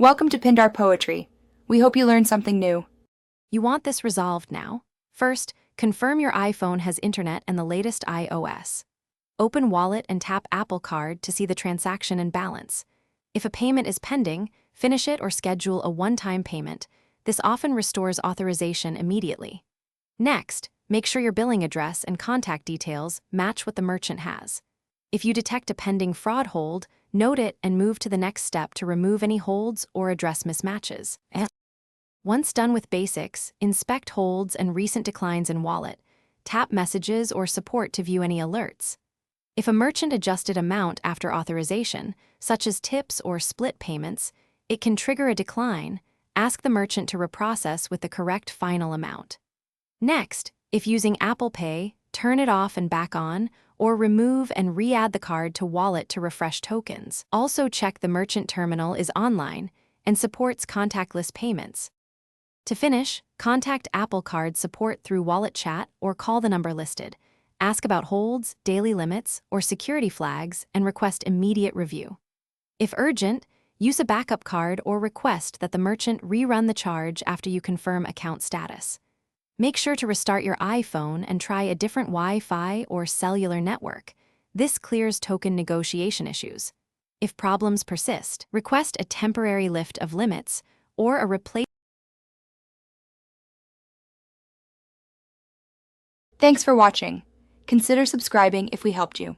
Welcome to Pindar Poetry. We hope you learned something new. You want this resolved now? First, confirm your iPhone has internet and the latest iOS. Open Wallet and tap Apple Card to see the transaction and balance. If a payment is pending, finish it or schedule a one-time payment. This often restores authorization immediately. Next, make sure your billing address and contact details match what the merchant has. If you detect a pending fraud hold, note it and move to the next step to remove any holds or address mismatches. Once done with basics, inspect holds and recent declines in wallet. Tap messages or support to view any alerts. If a merchant adjusted amount after authorization, such as tips or split payments, it can trigger a decline. Ask the merchant to reprocess with the correct final amount. Next, if using Apple Pay, turn it off and back on, or remove and re-add the card to wallet to refresh tokens. Also check the merchant terminal is online and supports contactless payments. To finish, contact Apple Card support through wallet chat or call the number listed. Ask about holds, daily limits, or security flags and request immediate review. If urgent, use a backup card or request that the merchant rerun the charge after you confirm account status. Make sure to restart your iPhone and try a different Wi-Fi or cellular network. This clears token negotiation issues. If problems persist, request a temporary lift of limits or a replacement. Thanks for watching. Consider subscribing if we helped you.